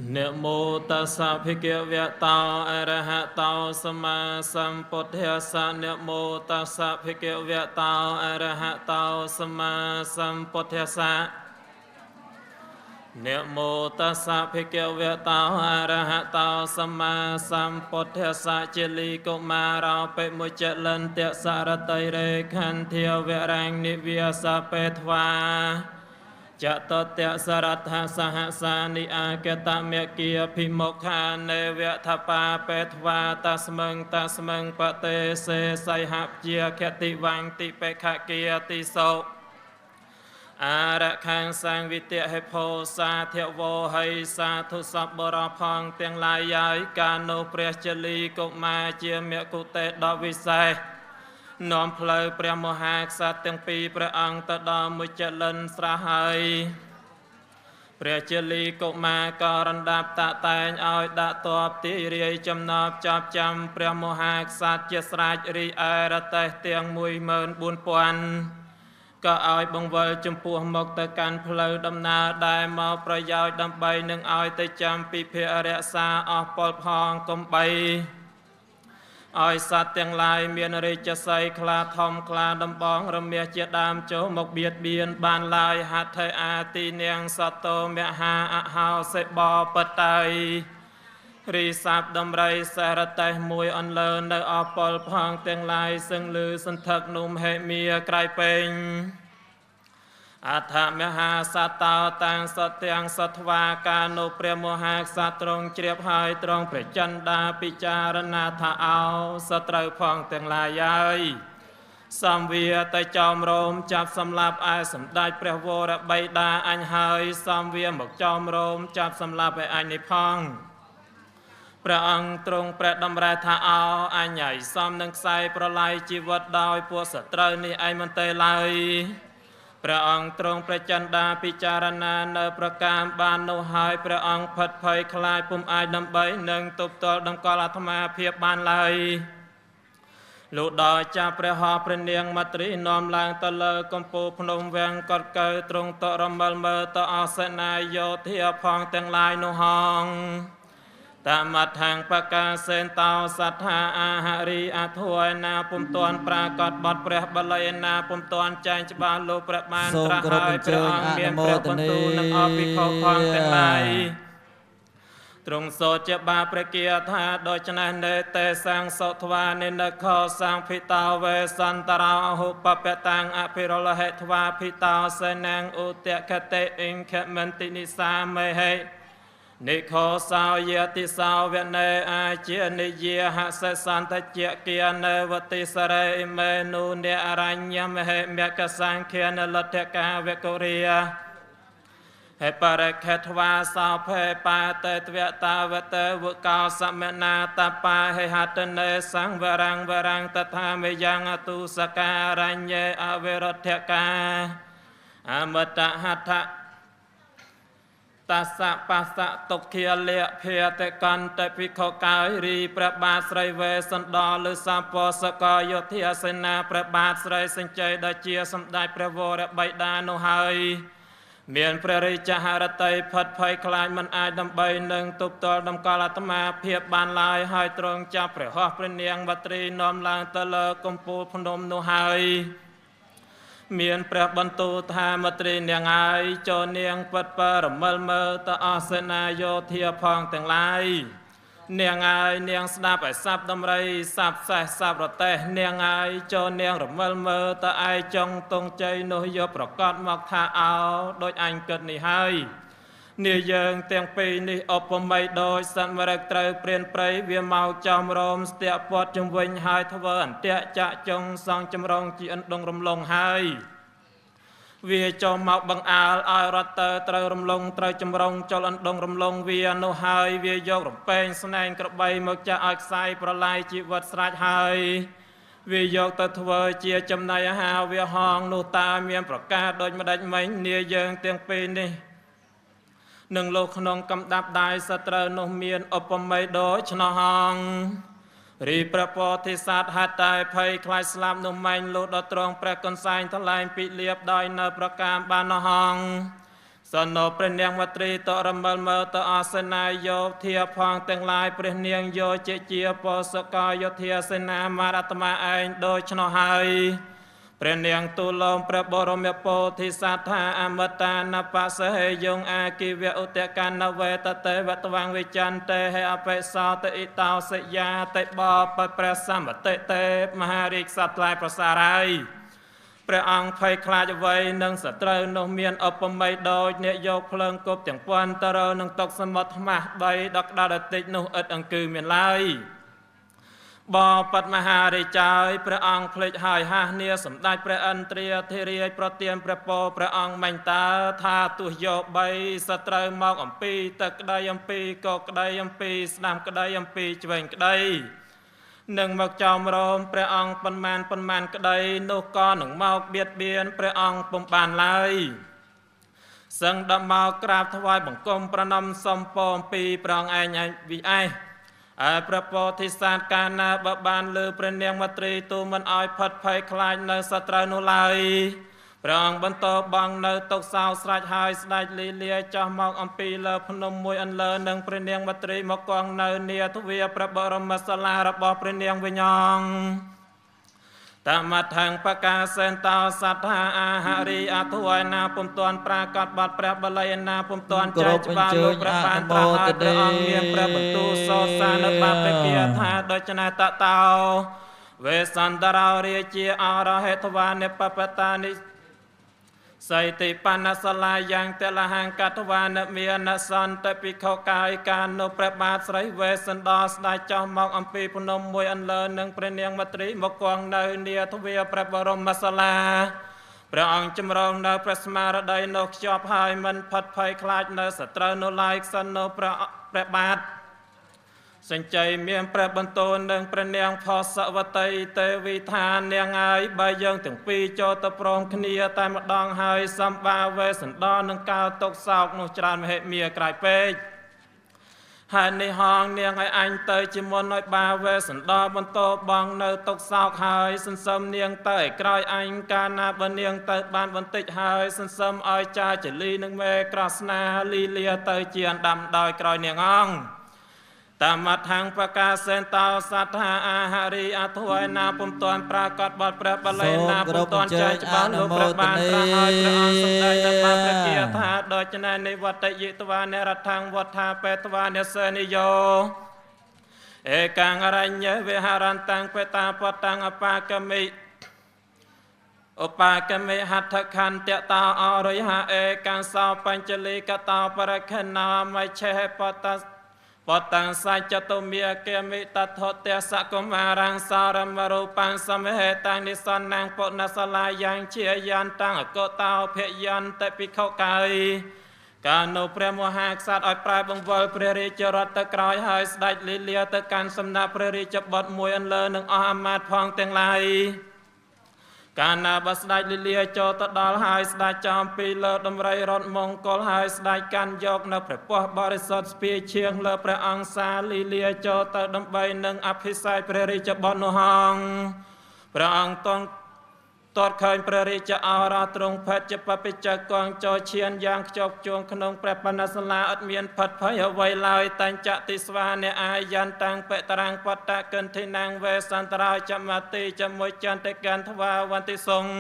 นะโมตัสสะภะคะวะโตอะระหะโตสัมมาสัมพุทธัสสะนะโมตัสสะภะคะวะโตอะระหะโตสัมมาสัมพุทธัสสะนะโมตัสสะภะคะวะโตอะระหะโตสัมมาสัมพุทธัสสะจิลิกุมารោបិមុចលន្តៈសារតៃរេខន្ធាវរាំងនិវាសបេធ្វាចតតៈសរដ្ឋសហសានិអាកតមេគាភិមុខានេវថបាបេធ្វាតស្មឹងបតេសេសៃហជាខតិវាំងតិបេខគាតិសោអរខាងសាងវិទហេភោសាធវោហិសាធុសពបរផងទាំងឡាយហើយកានុព្រះជលីកុមារជាមគុតេដ៏វិសេសនាំផ្លូវព្រះមហាក្សត្រទាំងពីរព្រះអង្គទៅដល់មុចលិនស្រះហើយព្រះជលីកុមារក៏រំដាប់តាក់តែងឲ្យដាក់ទ័ពទីរាយចំណប់ចាប់ចាំព្រះមហាក្សត្រជាស្រេចរីឯរទេះទាំង14000ក៏ឲ្យបង្វិលចំពោះមកទៅកាន់ផ្លូវដំណើរដែលមកប្រយោជន៍ដើម្បីនឹងឲ្យទៅចាំពិភារក្សាអស់ពលផងកំបីឲ្យសត្វទាំងឡាយមានរាជសីខ្លាធំខ្លាដំបងរមាសជាដើមចូលមកបៀតបៀនបានឡើយហត្ថេអាទីនាងសតោមហាអហោសេបបតៃរីសាបដំរីសារតេះមួយអន្លើនៅអពលផងទាំងឡាយសឹងលឺសន្ធឹកនុំហេមៀក្រៃពេញអដ្ឋមហាសតោតាំងសទាំងសត្វាកានុព្រះមហាក្សត្រទ្រង់ជ្រាបហើយទ្រង់ព្រះចន្ទាពិចារណាថាអោសត្រូវផងទាំងឡាយហើយសំវាទៅចោមរោមចាប់សម្លាប់ឯសម្ដេចព្រះវរបិតាអញហើយសំវាមកចោមរោមចាប់សម្លាប់ឯអញនេះផងព្រះអង្គទ្រង់ព្រះតម្រែថាអោអញហើយសំនឹងខ្សែប្រឡាយជីវិតដោយពួកសត្រូវនេះឯងមិនទេឡើយព្រះអង្គទ្រង់ព្រះចន្ទាពិចារណានៅប្រការបាននោះហើយព្រះអង្គផិតភ័យខ្លាចពុំអាចដើម្បីនឹងទប់ទល់តម្កល់អាត្មាភាពបានឡើយលុះដល់ចាប់ព្រះហស្ថព្រះនាងមត្រីនាំឡើងទៅលើកំពូលភ្នំវាំងកត់កើទ្រង់តរមិលមើលទៅអសេនាយោធាផងទាំងឡាយនោះហងតាមថាងបកាសេនតោសត្ថាអាហារីអធួយណាពុំទាន់ប្រាកដបត់ព្រះបល័យណាពុំទាន់ចែងច្បាស់លោកព្រះបានត្រាស់ហើយព្រះអង្គមានព្រះបន្ទូលនឹងអភិខោផងទាំងឡាយទ្រង់សូត្រជាបាព្រះគាថាដូច្នេះនេតេសាំងសុធ្វានិនខោសាំងភិតោវេសន្តរោហុបពតាំងអភិរលហេធ្វាភិតោសេនាងឧទខតេអិង្ខមន្តិនិសាមេហេនិខោសោយតិសោវនេអាជានិយាហសេសន្តជាគានេវតិសរេមេនុនិអរញ្ញមហេមយកសង្ឃានលទ្ធកាវកុរិយហេបរខេធ្វាសោភេបាតេទ្វតាវតេវកោសមណាតបាហេហតនេសង្វរង្តថាមេយ៉ាងអតុសការញ្ញេអវេរថកាអមតហដ្ឋតាសៈបាសៈតុគាលៈភេតកន្តភិក្ខុកាយរីព្រះបាទស្រីវេសន្តរលើសពសកយោធាសេនាព្រះបាទស្រីសញ្ជ័យដ៏ជាសម្ដេចព្រះវរបិតានោះហើយមានព្រះរាជហឫទ័យផិតភ័យខ្លាចមិនអាចដើម្បីនឹងទប់ទល់តម្កល់អាត្មាភាពបានឡើយហើយទ្រង់ចាប់ព្រះហស្ថព្រះនាងវត្រីនាំឡើងទៅលើកំពូលភ្នំនោះហើយមានព្រះបន្ទូលថាមត្រីនាងហើយចូលនាងពិតបរមិលមើលទៅអសេនាយោធាផងទាំងឡាយនាងហើយនាងស្ដាប់ឲ្យសັບដំរីសັບសេះសັບរទេះនាងហើយចូលនាងរមិលមើលទៅឯចុងទងជ័យនោះយកប្រកាសមកថាអោដូចអញគិតនេះហើយនាយើងទាំងពីរនេះឧបមាដូចសត្វមរឹកត្រូវព្រានព្រៃវាមកចំរោមស្ទាក់ពាត់ជំវិញហើយធ្វើអន្ទាក់ចាក់ចុងសង់ចម្រងជាអណ្ដងរំលងហើយវាចូលមកបង្អើលឲ្យរត់ទៅត្រូវរំលងត្រូវចម្រងចុលអណ្ដងរំលងវានោះហើយវាយករំពេងស្នែងក្របីមកចាក់ឲ្យខ្សែប្រឡាយជីវិតស្រាច់ហើយវាយកទៅធ្វើជាចំណីអាហារវាហងនោះតើមានប្រកាសដូចម្ដេចមិញនាយើងទាំងពីរនេះនឹងលោកក្នុងកំដាប់ដាយសត្រូវនោះមានឧបមាដូចឆ្នោះហងរីព្រះពោធិសត្វហត្ថតែភ័យខ្លាចស្លាប់នោះម៉ែងលោតដល់ត្រង់ព្រះកន្សែងថ្លែងពីលៀបដោយនៅប្រការបានហង សនោព្រះនាងមត្រីតរមលមើតអសនាយោធាផងទាំងឡាយព្រះនាងយោជាពោសកយោធាសេនាមារតមាឯងដូច្នោះហើយព្រះនាងទូលំព្រះបរមពោធិសត្ថាអមតានបសេយងអាគិវឧតកណវេតតេវតវាងវិចន្ទេហេអបិសោតអ៊ីតោសយាតេបបព្រះសម្បតិតេមហារាជសត្វថ្លៃប្រសារាយព្រះអង្គភ័យខ្លាចអ្វីនឹងសត្រូវនោះមានឧបមាដូចអ្នកយកភ្លើងគប់ទាំងពាន់ទៅរើនឹងតុកសមុទ្រថ្មាស់3ដល់ក្តៅតិចនោះឥតអង្គឺមានឡើយបបតមហារាជើយព្រះអង្គភ្លេចហើយហាសនាសម្ដេចព្រះឥន្ទ្រាធិរាជប្រទានព្រះពរព្រះអង្គមិញតើថាទោះយក3សត្រូវមកអំពីទឹកក្តីអំពីកក្តីអំពីស្ដាំក្តីអំពីឆ្វេងក្តីនឹងមកចោមរោមព្រះអង្គប៉ុន្មានក្តីនោះក៏នឹងមកបៀតបៀនព្រះអង្គពុំបានឡើយសឹងដល់មកក្រាបថ្វាយបង្គំប្រណម្យសុំពរអំពីព្រះអង្គឯងវិឯងព្រះពោធិសត្វកាលណាបើបានលើព្រះនាងមត្រីទូមិនឲ្យផិតភ័យខ្លាចនៅសត្រូវនោះឡើយព្រះអង្គបន្តបងនៅតុកសោស្រេចហើយស្ដេចលីលាចោះមកអំពីលើភ្នំមួយអន្លើនឹងព្រះនាងមត្រីមកគង់នៅនាទ្វារព្រះបរមសាលារបស់ព្រះនាងវិញ្ញងតាមថាងបកាសេនតោសត្ថាអាហារីអធវណាពុំតាន់ប្រាកដបាត់ព្រះបល័យណាពុំតាន់ចែកច្បាស់លោកព្រះបានត្រាស់ឲ្យព្រះអង្គមានព្រះបន្ទូលសរសើរនៅបាបពាថាដូច្នេះតតោវេសន្តរោរាជាអរហេតវានិបបតានិសៃតិបណ្ណសលាយ៉ាងតលហង្កតវានមានសន្តពិខុកាយកានុព្រះបាទស្រីវេសន្តរស្ដេចចោះមកអំពីភ្នំមួយអន្លើនឹងព្រះនាងមត្រីមកគង់នៅនាទ្វារព្រះបរមសាលាព្រះអង្គចម្រងនៅព្រះស្មារតីនោះខ្ជាប់ហើយមិនផិតភ័យខ្លាចនៅសត្រូវនោះឡើយសិននៅព្រះបាទសញ្ជ័យមានព្រះបន្ទូលនឹងព្រះនាងផសវតីទេវីថានាងហើយបើយើងទាំងពីរចូលទៅព្រមគ្នាតែម្ដងហើយសម្បាវេសន្តរនឹងកើទុកសោកនោះច្រើនមហិមាក្រៃពេកហើយនេះហងនាងឲ្យអញទៅជាមុនឲ្យបាវេសន្តរបន្តបងនៅទុកសោកហើយសន្សំនាងទៅឲ្យក្រោយអញកាលណាបើនាងទៅបានបន្តិចហើយសន្សំឲ្យចាចលីនឹងមេក្រស្នាលីលាទៅជាអណ្ដាំដោយក្រោយនាងអង្គតាមថាងបកាសេនតោសត្ថាអាហារីអធវណាពុំតាន់ប្រាកដបាត់ព្រះបល័យណាពុំតាន់ចែកច្បាស់លោកព្រះបានត្រាស់ឲ្យព្រះអង្គសម្ដែងដល់បាព្រះគាថាដូច្នេះនិវត្តយិតវានិរដ្ឋังវត្ថាបេតវានិសេនិយោឯកាងរញ្ញវិហារន្តាំងបេតាពតាំងអបាកមិឧបាកមិហត្ថខន្ទតោអរិហឯកាំងសោបញ្ចលីកតោបរខណាមច្ឆេបតបតាំងសច្ចតុមេកេមិតថតេសកុមារាំងសារមរូបាំងសមហេតាំងនិសនាងពុណសលាយ៉ាងជាយានតាំងអកតោភយន្តពិខុកាយកាលនោះព្រះមហាក្សត្រឲ្យប្រែបង្វិលព្រះរាជរដ្ឋទៅក្រោយហើយស្ដេចលីលាទៅកាន់សំណាក់ព្រះរាជបុត្រមួយអន្លើនឹងអស់អាមាត្យផងទាំងឡាយកាលណាបើស្ដេចលីលាចូលទៅដល់ហើយស្ដេចចំពីលើដំរីរត់មង្គលហើយស្ដេចកាន់យកនៅព្រះពស់បរិសុទ្ធស្ពាយឈៀងលើព្រះអង្គសាលីលាចូលទៅដើម្បីនឹងអភិសេកព្រះរាជបុត្រនោះហងព្រះអង្គតតឃើញព្រះរាជឱរៈទ្រង់ភេទជាបព្វជិកងចូលឈានយ៉ាងខ្ជាប់ខ្ជួងក្នុងព្រះបណ្ណសាលាអត់មានផិតភ័យអ្វីឡើយតែងចតិស្វានិអាយន្តាំងបតរាំងបតកិនធីណាំងវេសន្តរោចមតិជាមួយចន្ទកិនថ្វាវន្តិសង្ឃ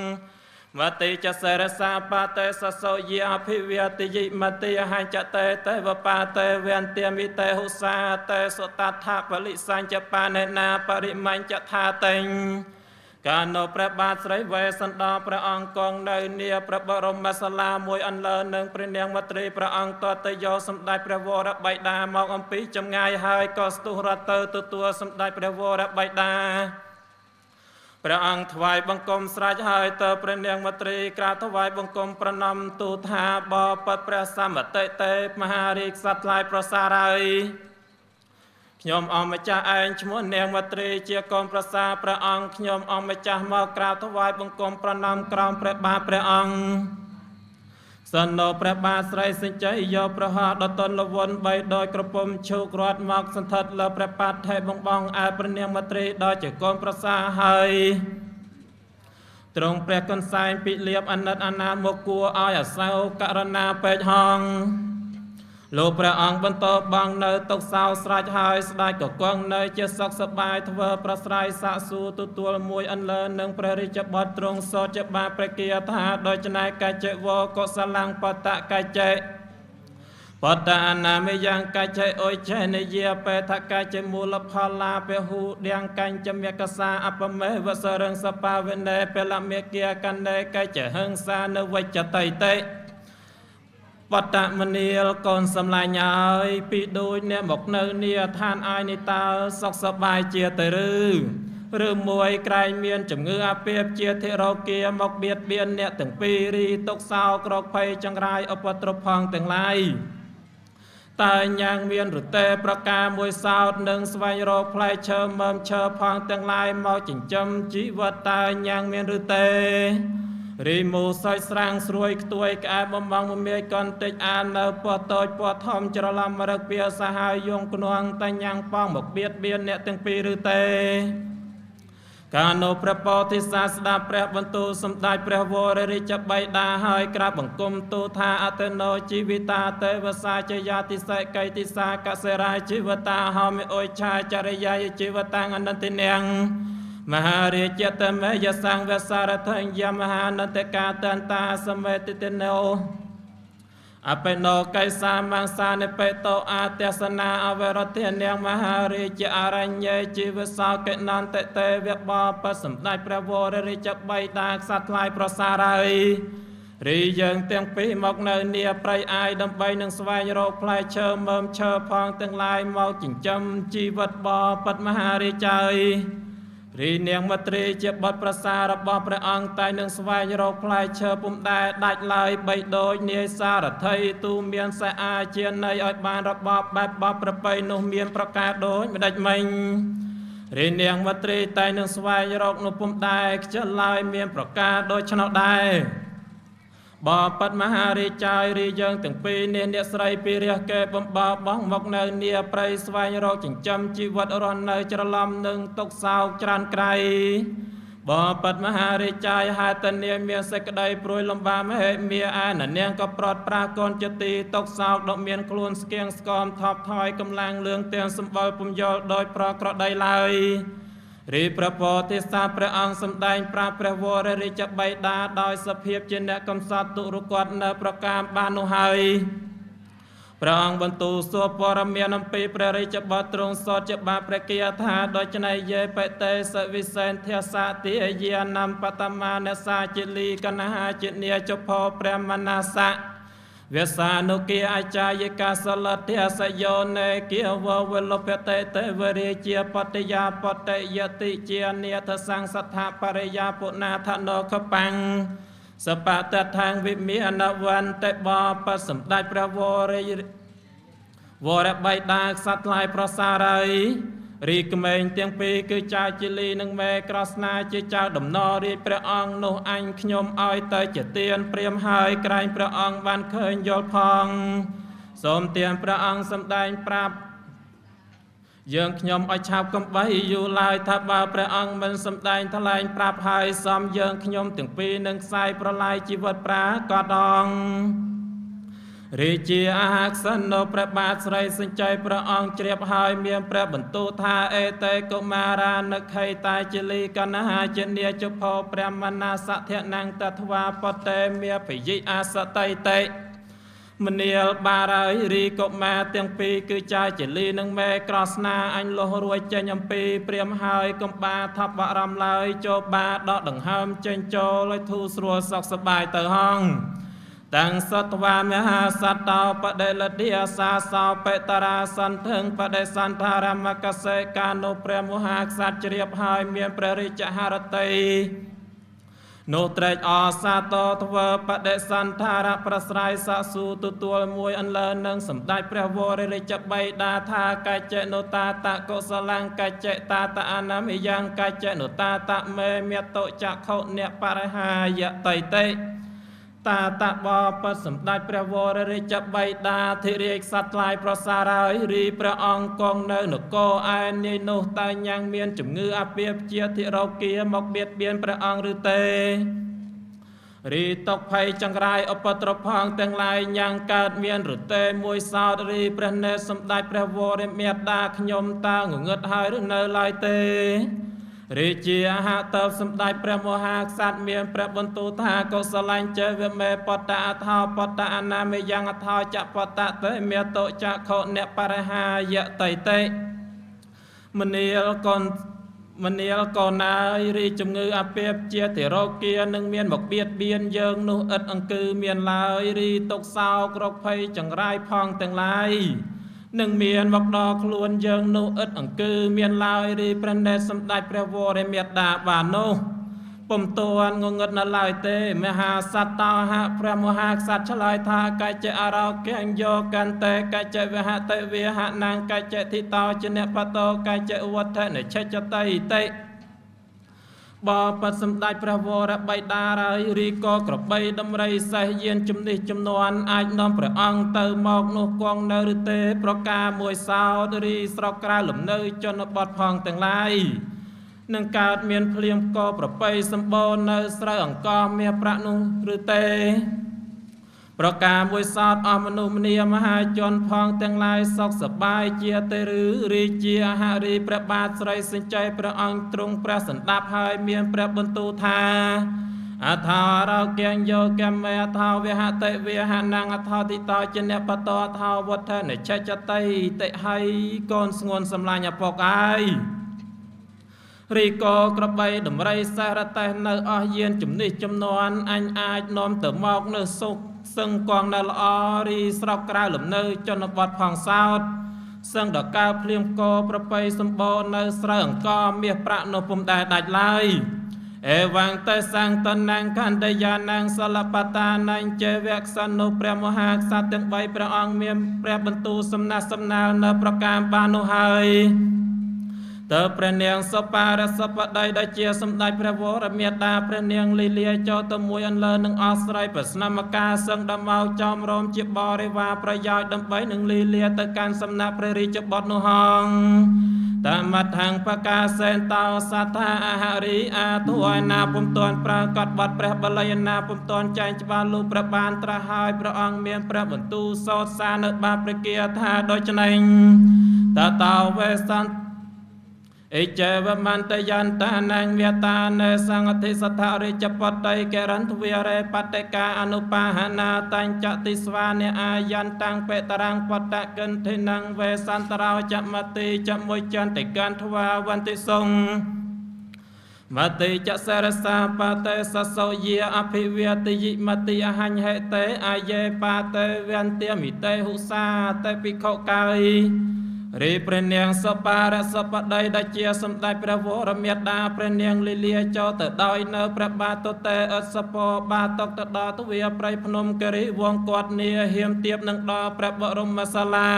មតិចសេរសាបតេសសោយាអភិវេតិយិមតិអហញ្ចតេតេវបាតេវន្ទាមិតេហុសាតេសតថាបលិសញ្ចបានេណាបរិមញ្ចថាតេញកាលនោះព្រះបាទស្រីវេសន្តរព្រះអង្គគង់នៅនាព្រះបរមសាលាមួយអន្លើនឹងព្រះនាងមត្រីព្រះអង្គតទៅយកសម្ដេចព្រះវរបិតាមកអំពីចម្ងាយហើយក៏ស្ទុះរត់ទៅទទួលសម្ដេចព្រះវរបិតាព្រះអង្គថ្វាយបង្គំស្រេចហើយទៅព្រះនាងមត្រីក្រាបថ្វាយបង្គំប្រណម្យទូលថាបបិទ្ធព្រះសម្បតិទេមហារាជសត្វថ្លៃប្រសារាយខ្ញុំអម្ចាស់ឯងឈ្មោះនាងមត្រីជាកូនប្រសាព្រះអង្គខ្ញុំអម្ចាស់មកក្រាបថ្វាយបង្គំប្រណម្យក្រោមព្រះបាទព្រះអង្គសន្នោព្រះបាទស្រីសេចក្ដីយកប្រហាដតនលវន3ដោយក្រពុំឈូករត់មកសន្ធិដ្ឋលើព្រះបាទថេបងបងឯព្រះនាងមត្រីដោយជាកូនប្រសាហើយ ទ្រង់ព្រះកន្សែងពិលៀបអាណិតអាណាមកគួរឲ្យអាសៅករណាពេកហងលោកព្រះអង្គបន្តបងនៅតុកសោស្រេចហើយស្ដេចក៏គង់នៅជាសុខសប្បាយធ្វើប្រស្រ័យសាកសួរទទួលមួយអន្លើនឹងព្រះរាជបុត្រទ្រង់សូត្រជាបាព្រះគាថាដោយច្នៃកច្ចវកុសលੰបតកច្ចេបតអនាមយ៉ាងកច្ចេអុចេនិយាបេថកច្ចេមូលផលឡាពហុដៀងកញ្ចមកសាអបមេវសរងសបាវនេពលមេគាកណ្ដេកច្ចហឹង្សានវិច្ចតៃតេបតមនីលកូនសំឡាញ់ហើយពីដូចអ្នកមកនៅនេះឋានអាយនេះតើសុខសប្បាយជាទៅឬមួយក្រែងមានជំងឺអាពាហ៍ជាធិរោគាមកបៀតបៀនអ្នកទាំងពីររីទុកសោក្រោកភ័យចង្រាយឧបទ្រពផងទាំងឡាយតើញ៉ាងមានរទេប្រការមួយសោតនឹងស្វែងរកផ្លែឈើមើមឈើផងទាំងឡាយមកចិញ្ចឹមជីវិតតើញ៉ាងមានឬទេរីមូសយស្រាងស្រួយខ្ទួយក្អែបំបងមមាយកន្តិចអាននៅពណ៌តូចពណ៌ធំច្រឡំរឹកពីសាហាយយងគនួងតែញ៉ាំងប៉ងមកបៀតបៀនអ្នកទាំងពីរឬទេកាលនោះព្រះពោធិសត្វស្ដាប់ព្រះបន្ទូលសម្ដេចព្រះវររាជបិតាហើយក្រាបបង្គំទូលថាអតេណូជីវិតាទេវសាចយាតិសេកៃតិសាកសេរាជីវតាហោមិអុយឆាចរិយាយជីវតាអនន្តិនាងមហារាជតមេយសង្វសារថញ្ញមហានន្តកាតន្តាសមេតិតណោអបេណោកៃសាមង្សានិបេតោអាទេសនាអវរតិនាងមហារាជអរញ្ញេជីវសោកេណន្តតេវបបសម្ដេចព្រះវររាជបិតាក្សត្រថ្លៃប្រសារាយរីយើងទាំងពីរមកនៅនីប្រៃអាយដើម្បីនឹងស្វែងរកផ្លែឈើមើមឈើផងទាំងឡាយមកចិញ្ចឹមជីវិតបបមហារាជហើយរីនាងមត្រីជាបុត្រប្រសាររបស់ព្រះអង្គតែនឹងស្វែងរកផ្លែឈើពុំដែលដាច់ឡើយបីដូចនាយសារថីទូមានសេអាជានៃឲ្យបានរបបបែបបបប្រពៃនោះមានប្រការដូចម្ដេចមិញរីនាងមត្រីតែនឹងស្វែងរកនោះពុំដែលខ្ជិលឡើយមានប្រការដូចឆ្នោះដែរបបមហារាជចាយរីយើងទាំងពីរនេះអ្នកស្រីពីរះគេបំបោបងមកនៅនីប្រៃស្វែងរកចិញ្ចឹមជីវិតរស់នៅច្រឡំនឹងទុកសោកច្រើនក្រៃបបមហារាជចាយហេតុនាមានសេចក្តីព្រួយលំបាមហេមាអាននាងក៏ប្រត់ប្រាកូនចទីទុកសោកដ៏មានខ្លួនស្គៀងស្គមថប់ថយកម្លាំងលឿងទាំងសម្បល់ពំយល់ដោយប្រក្រដីឡើយរីព្រះពោធិសត្វព្រះអង្គសម្ដែងប្រាប់ព្រះវររាជបិតាដោយសភាពជាអ្នកកំសត់ទុរគាត់នៅប្រការបាននោះហើយព្រះអង្គបន្ទូលសួរព័ត៌មានអំពីព្រះរាជបុត្រទ្រង់សូត្រជាបាព្រះគាថាដោយច្នៃយេបេតេសវិសេនធាសាតិយានំបតមានសាជាលីកណហាជានីចុផោព្រះមនាសៈវាសានុគាអាចាយិកាសលតិអសយោនេគាវវលភតេតេវរិជាបតិយាបតិយតិជានិធសង្សដ្ឋបរិយាពុណាធណោខបាំងសបតថាងវិមានវន្តេបបសម្ដេចព្រះវរបិតាក្សត្រថ្លៃប្រសារ័យរីក្មេងទាំងពីរគឺចៅជាលីនិងមេក្រស្នាជាចៅដំណររាជព្រះអង្គនោះអញខ្ញុំឲ្យទៅជាទានព្រាមហើយក្រែងព្រះអង្គបានឃើញយល់ផងសូមទានព្រះអង្គសម្ដែងប្រាប់យើងខ្ញុំឲ្យឆាប់កំបីយូរឡើយថាបើព្រះអង្គមិនសម្ដែងថ្លែងប្រាប់ហើយសំយើងខ្ញុំទាំងពីរនឹងខ្សែប្រឡាយជីវិតប្រាក៏ដងរាជាអាហាក្សិណនៅព្រះបាទស្រីសញ្ច័យព្រះអង្គជ្រាបហើយមានព្រះបន្ទូលថាអេតេកុមារានិខេតាជាលីកណហាជានីចុផោព្រះមនាសធនងតធ្វាបតេមេភយិអាសតៃតេមនាលបារាយរីកុមារទាំងពីរគឺចៅជាលីនិងមេក្រស្នាអញលុះរួចចេញអំពីព្រាមហើយកំបាថប់បារម្ភឡើយចូលបាដកដង្ហើមចេញចូលឲ្យធូរស្រួលសុខសប្បាយទៅហងតាំងសត្វាមហាសត្វតោបដិលតិអាសាសោបេតរាសន្ធឹងបដិសន្ធារមកសេកានុព្រះមហាក្សត្រជ្រាបហើយមានព្រះរាជហឫទ័យនោះត្រេកអរសាទរធ្វើបដិសន្ធារប្រស្រ័យសាសួរទទួលមួយអន្លើនឹងសម្ដេចព្រះវររាជបិតាថាកច្ចនុតាតកុសលੰកច្ចតាតអនាមិយ៉ាងកច្ចនុតាតមេមេតុចក្ខុអ្នកបរិហាយតៃតេ តាតបបសម្ដេចព្រះវររាជបិតាធិរាជសត្វថ្លៃប្រសារហើយរីព្រះអង្គគង់នៅនគរឯនាយនោះតែញ៉ាំងមានជំងឺអាពាហ៍ជាធិរោគាមកបៀតបៀនព្រះអង្គឬទេរីតកភ័យចង្រៃឧបទ្រពផងទាំងឡាយញ៉ាំងកើតមានឬទេមួយសោតរីព្រះនេតសម្ដេចព្រះវរមេត្តាខ្ញុំតើងងឹតហើយឬនៅឡើយទេរាជាហតើបសម្ដេចព្រះមហាក្សត្រមានព្រះបន្ទូលថាកុសលាញ់ចេវមេបតអថោបតអនាមយ៉ាងអថោចបតតេមេតោចខោអ្នកបរិហាយតៃតេមនាលកូនណាយរីជំងឺអាពាហ៍ជាធិរោគានឹងមានមកបៀតបៀនយើងនោះឥតអង្គឺមានឡើយរីទុកសោករកភ័យចង្រៃផងទាំងឡាយនឹងមានមកដល់ខ្លួនយើងនោះឥតអង្គឺមានឡើយរីព្រះនេតសម្ដេចព្រះវរមេត្តាបាននោះពុំទាន់ងងឹតនៅឡើយទេមហាសត្វតោហៈព្រះមហាក្សត្រឆ្លើយថាកច្ចៈអរោគញ្យោកន្តេកច្ចៈវហតិវិហណាងកច្ចៈធិតោចនៈបតោកច្ចៈវត្ថនិច្ឆចតៃតេបបសម្ដេចព្រះវរបិតាហើយរីក៏ក្របីដំរីសេះយានជំនិះចំនួនអាចនាំព្រះអង្គទៅមកនោះគង់នៅឬទេប្រការមួយសោតរីស្រុកក្រៅលំនៅជនបទផងទាំងឡាយនឹងកើតមានភ្លៀងក៏ប្របីសម្បូរនៅស្រូវអង្ករមាសប្រាក់នោះឬទេប្រការមួយសោតអស់មនុស្សម្នាមហាជនផងទាំងឡាយសុខសប្បាយជាទេឬរាជាហរីព្រះបាទស្រីសញ្ច័យព្រះអង្គទ្រង់ព្រះសណ្ដាប់ហើយមានព្រះបន្ទូលថាអថារោគញ្យោកមេអថាវិហតិវិហណាងអថាទិតោចនៈបតោអថាវត្ថនិច្ឆចតៃតិហើយកូនស្ងួនសម្លាញ់អពុកហើយរីក៏ក្របីដំរីសារតេះនៅអស់យានជំនិះចំនួនអញអាចនាំទៅមកនៅសុខសឹងគង់នៅល្អរីស្រុកក្រៅលំនៅជនបទផងសោតសឹងដល់កើភ្លៀងក៏ប្របីសម្បូរនៅស្រូវអង្ករមាសប្រាក់នោះពុំដែលដាច់ឡើយអេវង្តេសង្តនាងកន្តយានាងសលបតានាងចេវក្សនុព្រះមហាក្សត្រទាំង3ព្រះអង្គមានព្រះបន្ទូលសំណះសំណាលនៅប្រការបាននោះហើយតើព្រះនាងសបារសបដីដែលជាសម្ដេចព្រះវរមេត្តាព្រះនាងលីលាចូលទៅមួយអន្លើនឹងអស្រ័យប្រស្នមការសឹងដល់មកចំរោមជាបរិវារប្រយោជន៍ដើម្បីនឹងលីលាទៅកាន់សំណាក់ព្រះរាជបុត្រនោះហងតាមថាងបកាសេនតោសថាអហរីអាទួយណាពុំទាន់ប្រកាសបាត់ព្រះបល័យណាពុំទាន់ចែងច្បាស់លុះព្រះបានត្រាស់ហើយព្រះអង្គមានព្រះបន្ទូលសោតសានៅបាព្រះគាថាដូច្នេះតតោវេសន្តអេចេវមន្តយន្តានាងវតានេសង្ឃធិសថរិចបតៃកេរន្ទវិរេបតិកាអនុបាហនាតញ្ចតិស្វានិអាយន្តាំងបេតរាំងបតកិនធិនង្វេសន្តរោចមតិចមួយចន្តិកានធ្វាវន្តិសង្ឃមតិចសរសាបតេសសោយាអភិវេទយិមតិអហញ្ញហេតេអាយេបតេវន្ទាមិតេហុសាតេភិក្ខុកាយរីព្រះនាងសបារសបដីដែលជាសម្ដេចព្រះវរមេត្តាព្រះនាងលីលាចូលទៅដោយនៅព្រះបាទទតេអសពបាទតុកទៅដល់ទវាប្រៃភ្នំគិរីវងគាត់នាហៀមទៀបនឹងដល់ព្រះបរមសាលា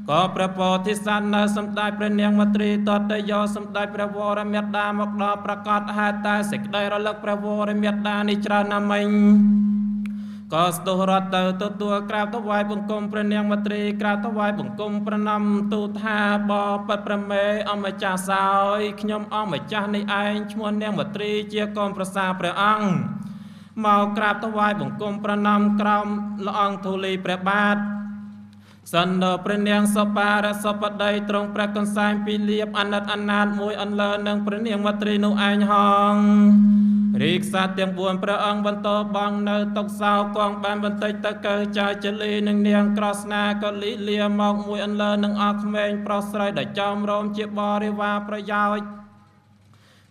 ក៏ព្រះពោធិសត្វនៅសម្ដេចព្រះនាងមត្រីតតយោសម្ដេចព្រះវរមេត្តាមកដល់ប្រកាសហេតុតែសេចក្តីរលឹកព្រះវរមេត្តានេះច្រើនណាស់មិញក៏ស្ទុះរត់ទៅទទួលក្រាបថ្វាយបង្គំព្រះនាងមត្រីក្រាបថ្វាយបង្គំប្រណម្យទូលថាបបិទ្ធព្រះមេអម្ចាស់សោយខ្ញុំអម្ចាស់នេះឯងឈ្មោះនាងមត្រីជាកូនប្រសាព្រះអង្គមកក្រាបថ្វាយបង្គំប្រណម្យក្រោមព្រះអង្គធូលីព្រះបាទសណ្ដោព្រះនាងសបារសបដីទ្រង់ព្រះកន្សែងពីលៀបអណិតអណាតមួយអន្លើនឹងព្រះនាងមត្រីនោះឯងហងរីកសាទាំង4ព្រះអង្គបន្តបងនៅតុកសោកងបានបន្តិចទៅកើចៅចលីនឹងនាងក្រស្នាក៏លីលាមកមួយអន្លើនឹងអស់ក្មេងប្រុសស្រីដែលចំរោមជាបរិវារប្រយោជន៍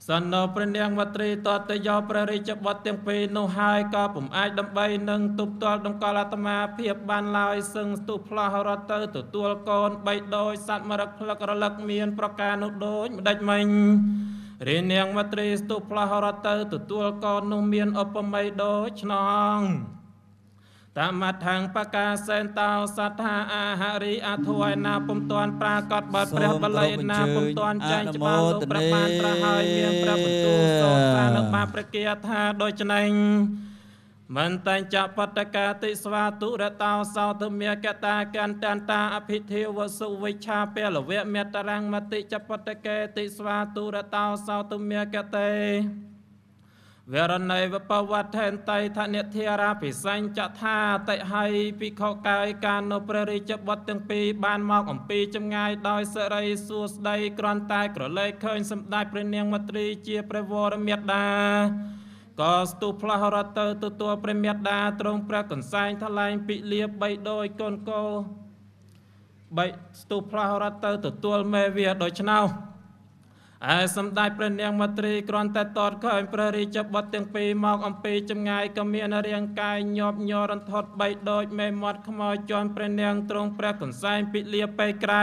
សណ្ដោព្រះនាងមត្រីតតយោព្រះរាជបុត្រទាំងពីរនោះហើយក៏ពុំអាចដើម្បីនឹងទប់ទល់តម្កល់អាត្មាភាពបានឡើយសឹងស្ទុះផ្លោះរត់ទៅទទួលកូនបីដោយសត្វមរឹកផ្លឹករលឹកមានប្រការនោះដូចម្ដេចមិញរានាងមត្រីស្ទុះផ្លោះរត់ទៅទទួលកូននោះមានឧបមាដូច្នោះតាមថាងបកាសេនតោសថាអាហរីអធួយណាពុំទាន់ប្រាកដបើព្រះបល័យណាពុំទាន់ចែងច្បាស់លោកព្រះបានត្រាស់ហើយមានព្រះបន្ទូលសូមសានៅបាព្រះគាថាដូច្នេះ มันตัญจะปัตตกาติสวาตุระตาวสาวธเมียกตากันตันตาอภิเทวสุวิชาเปลเวเมตรังมติจะปัตตกาติสวาตุระตาวสาวธเมียกเตเวรนัยวปวัตเทนไตธเนเทราปิสัญจะธาไตให้ปิขกายการโนปริจบัตตังปีบานมอกอมปีจำง่ายดอยสไรสูสไดกรอนตายกระเลยเคยสมได้เปเนียงมัตรีเจียประวรเมียดาก็สตุพลาหรตตัวเปรเมียดาตรงประกันไซทลายปิเลียบใบโดยกนโกใบสตุพลาหรตตัวเมเวียโดยชนาวสมได้เปเนียงมัตรีกรอนแต่ตอดเคยประริจบัตตังปีมอกอมปีจำง่ายก็มีนเรียงกายยอบยอรันทดใบโดยเมมอดขมอยจอนเปเนียงตรงประกันไซปิเลียบไปไกล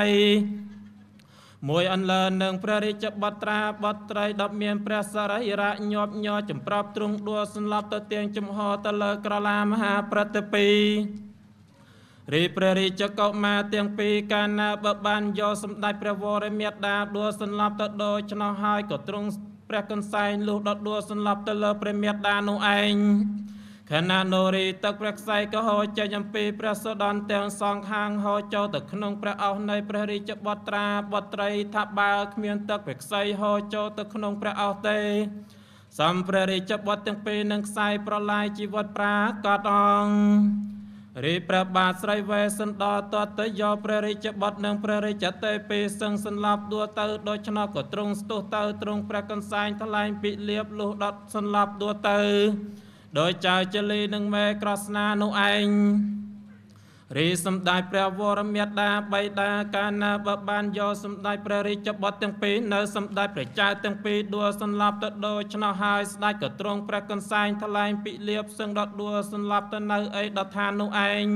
มวยอันเลินหนึ่งพระริจบัตราบัตรายดับเมียนพระสระหิระยอบยอจำปรับตรงดัวสลับตะเตียงจมหอตะเลกระลามหาประตปีรีพระริจเกามาเตียงปีการนาบบานยอสมได้พระวรเมียดาดัวสลับตะโดยชนะหายก็ตรงพระกันไซลูกดัวสลับตะเลพระเมียดาโนเองขณะโนรีตกพระไซก็หอใจยำปีพระสดอนเตียงสองหางหอเจ้าตกขนงพระเอาในพระริจบัตราบัตรายทับบาเมียนตกพระไซหอเจ้าตกขนงพระเอาเตสัมพระริจบัตตังปีนังไซประลายจีวัตปรากอดองรีพระบาทไสเวสันดอตัวเตยอพระริจบัตนังพระริจเตปีสังสันลับดัวเตโดยชนะก็ตรงสตุเตตรงพระกันไซทลายปิเลียบลูดสันลับดัวเตโดยใจเจลีนึงเมกรสนาโนเองรีสมได้พระวรเมียดาใบดาการนาบบานยอสมได้พระริจบัตตังปีเนสมได้พระเจ้าตังปีดัวสันลับตโดยชนะหายสได้ก็ตรงพระกันไซทลายปิเลียบซึ่งดัวสันลับตเนไอดัทานโนเอง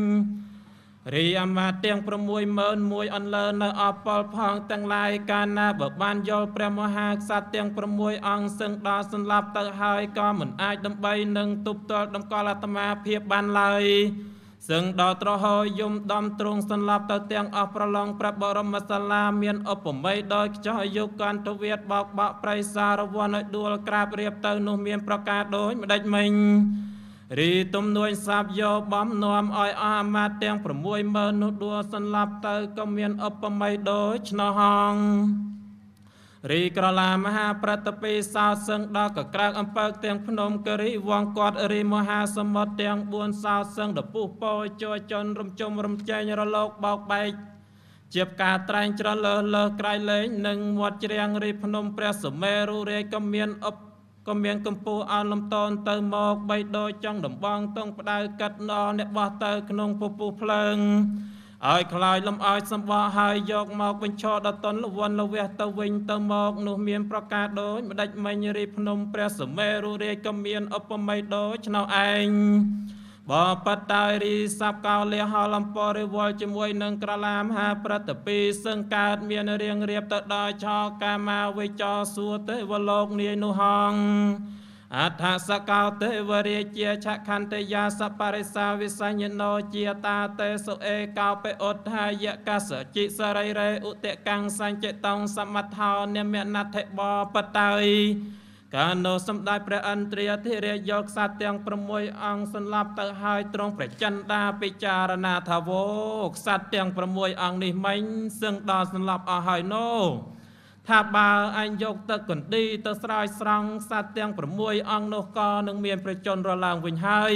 รีอามาเตียงประมวยเมินมวยอันเลนอปอลพองตั้งลายการนาบบานยอพระมหาสัตเตียงประมวยอังซึ่งดาสันลับตหายก็เหมือนไอดำใบหนึ่งตุบตัวดำกอลตมาเพียบบานเลยซึ่งดอตรหอยมดำตรงสันลับตะเตียงอประลองพระบรมศาลาเมียนอปมใบโดยเจ้ายุกันทเวียดบอกบะไพรสารวันดวลกราบเรียบเตนุเมียนประกาศโดยไม่ได้มิงรีตุมนวยสาบโยบอมนวมอ้อยอามาเตียงประมวยเมินดัวสันลับเตก็เมียนอปมใบโดยชนะหองรีกรลามหาปรัตปีสาวซึ่งดอกกรากอำเภอเตียงพนมกรีวังกอดรีมหาสมุทรเตียงบวนสาวซึ่งดปูโปจอยจนรมจมรมใจยรโลกบอกใบเจียบกาตรายจระเลไกลเลยหนึ่งหมดเรียงรีพนมเปรสเมรุเรกเมียนอบก็เมียนกัมพูอาลมตอนเติมหมอกใบโดยจังดำบองต้องปดากัดนอเนบเตอขนงปูเพลิงไอ้คลายลำไอ้สมบัติหายยกหมอกเป็นชอดตนละวันละเวตะวิงตะหมอกหนูเมียนประกาศโดยไม่ได้ไม่ยรีพนมเปรสเมรุเรกเมียนอปไม่โดยชนะเองบ่ปัตตารีสับกาวเลียหอลำปอริวอลจมวยนังกระลามหาประตปีซึ่งการเมียนเรียงเรียบตะดอยชอกามาวิจอสัวเตวโลกเนียนุหองอัฏฐสกาวเตวเรียเจียชะคันเตยาสปาริสาวิสัญโนเจียตาเตสุเอกาวไปอดหายกาสจิสไรเรอุเตกังสัญเจตองสมัทธาเนเมนัทเทบปตายการโนสมได้พระอันตรีที่เรียยกสัตยังประมวยอังสลับตะหายตรงพระจันดาปิจารณาทาวกสัตยังประมวยอังนิมิงซึ่งดาสลับอาหายโนถ้าบาอันยกตะกุนดีตะสายสรังสัตยังประมวยอังโนกอหนึ่งเมียนประจนระลางวิญญาณ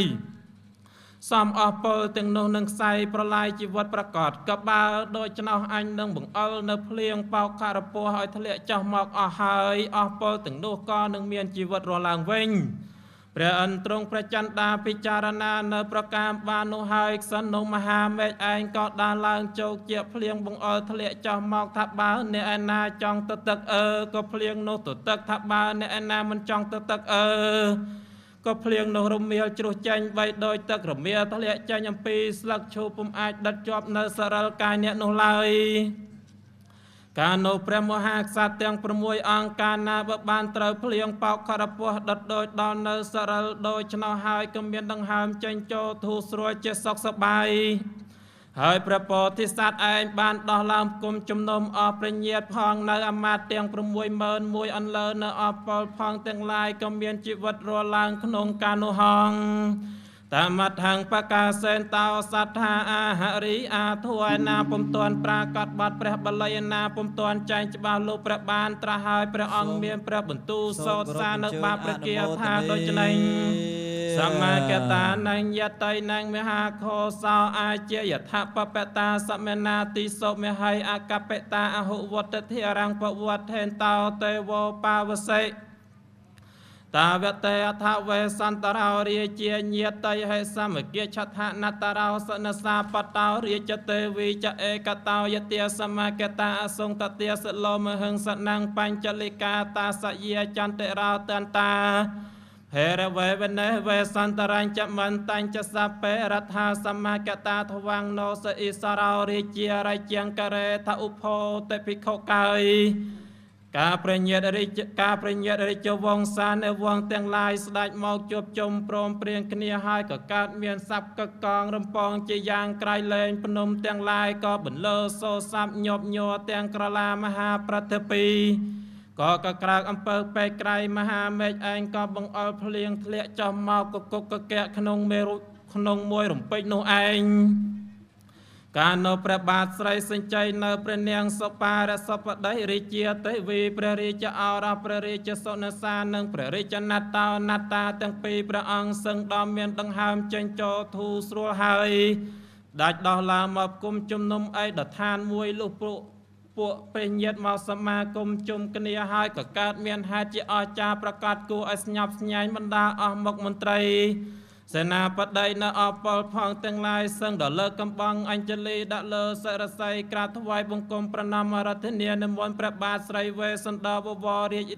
สอมอปเตึงโนหนึ่งใส่ประลายจีวัดประกอบกับบาโดยชนะอันหนึ่งบังเอิญในเพลียงเป่าคาราปัวหอยทะเลเจ้าหมอกอาหายอปตึงโนกอหนึ่งเมียนจีวัดระลางวิญพระอันตรงพระจันดาพิจารณาในประการบานุหายสันนมหาเมฆอันก็ดาลางโจกเจียเพลียงบังเอิญทะเลเจ้าหมอกทับบาในอนาจองตะตักก็เพลียงโนตุตักทับบาในอนามันจองตะตักก็เพลียงโนรมียจุจันใบโดยตะกรมียทะเลจันยมปีสลักโชปุ่มอาจดัดจอบในสารกายเนโนไลการโนเปรมหากสัตยังประมวยอังการนาบบานเตอเพลียงเป่าคาราปัวดัดโดยดอนในสารโดยชนะหายกเมียนดังหามจันโจทูสรวยเจสกสบายหายประโปธิสัตว์ไอบานดอลามกุมจุมนมอปริญญาพองในอมาเตียงประมวยเมินมวยอันเลนในอปอลพองเตียงลายกเมียนจิวัดรัวลางขนงการนุหอง តាមថងបកាសេនតោសត្ថាអាហរិអាធួយណាពុំទាន់ប្រាកដបាត់ព្រះបល័យណាពុំទាន់ចែងច្បាស់លោកព្រះបានត្រាស់ហើយព្រះអង្គមានព្រះបន្ទូលសោតសានៅបាបព្រះគាថាដូច្នេះសម្មាកតានញ្ញតៃនញ្ញមហាខោសោអាជាយថាបបតាសមេនាទីសោមហៃអកបតាអហុវតធិរង្គពវត្តហេនតោទេវោបាវសេតាវតេអថវេសន្តរោរាជាញាតៃហេសមគាឆដ្ឋនតរោសនសាបតោរាជទេវីចឯកតោយទាសមកតាអសង្កទាសលោមហឹងសណងបញ្ចလိកាតាសយាចន្តិរោតន្តាហេរវេវនេវេសន្តរញ្ចមន្តញ្ចសបេរដ្ឋាសមកតាធវាំងណោសអ៊ីសរោរាជារជាងករេថឧបោតិភិក្ខុកាយការប្រញាតរិជវង្សានៅវងទាំងឡាយស្ដេចមកជួបជុំព្រមព្រៀងគ្នាហើយក៏កើតមានសັບកកងរំពងជាយ៉ាងក្រៃលែងភ្នំទាំងឡាយក៏បន្លឺសូរស័ព្ទញាប់ញ័រទាំងក្រឡាមហាប្រតិពីក៏កក្រើកអំពើពេកក្រៃមហាមេឃឯងក៏បង្អុលភ្លៀងធ្លាក់ចុះមកកគុកកកៈក្នុងមួយរំពេចនោះឯងការនៅព្រះបាទស្រីសញ្ជ័យនៅព្រះនាងសុបាទសពដីរាជាទេវីព្រះរាជឱរព្រះរាជសុនសានិងព្រះរាជណត្តោណត្តាទាំងពីរព្រះអង្គសឹងដំមានដង្ហើមចេញចូលធូរស្រួលហើយដាច់ដោះឡើងមកគុំជំនុំអីដឋានមួយលុះពួកពេញញាតមកសមាគមជុំគ្នាហើយក៏កើតមានហេតុជាអស្ចារ្យប្រកាសគួរឲ្យស្ញប់ស្ញែងបណ្ដាអស់មុខមន្ត្រីសេនាបតីនៅអពលផងទាំងឡាយសឹងដល់លើកំបងអញ្ជលីដាក់លើសិរស័យក្រាបថ្វាយបង្គំប្រណម្យរតនានិមន្តព្រះបាទស្រីវេសន្តរវររាជ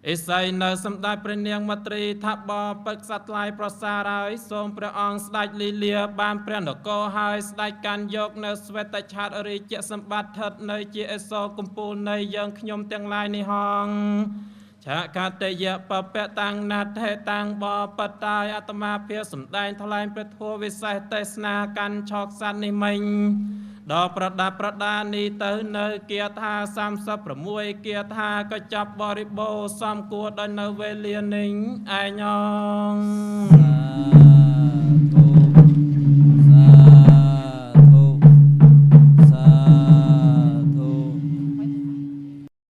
អិស័យនៅសម្ដេចព្រះនាងមត្រីថាបបិក្សថ្លៃប្រសាហើយសូមព្រះអង្គស្ដេចលីលាបានព្រះនគរហើយស្ដេចកាន់យកនៅស្វេតឆាតរាជសម្បត្តិស្ថិតនៅជាអសរកំពូលនៃយើងខ្ញុំទាំងឡាយនេះហងឆាកតយៈបពៈតាំងណាថេតាំងបបតាយអាត្មាភាពសម្ដែងថ្លែងព្រះធម៌វិសេសទេសនាកាន់ឆោកសัตว์នេះមិញដល់ប្រដាប់ប្រដានេះទៅនៅគាថា36គាថាក៏ចាប់បរិបូរសំគួរដល់នៅវេលានេះឯង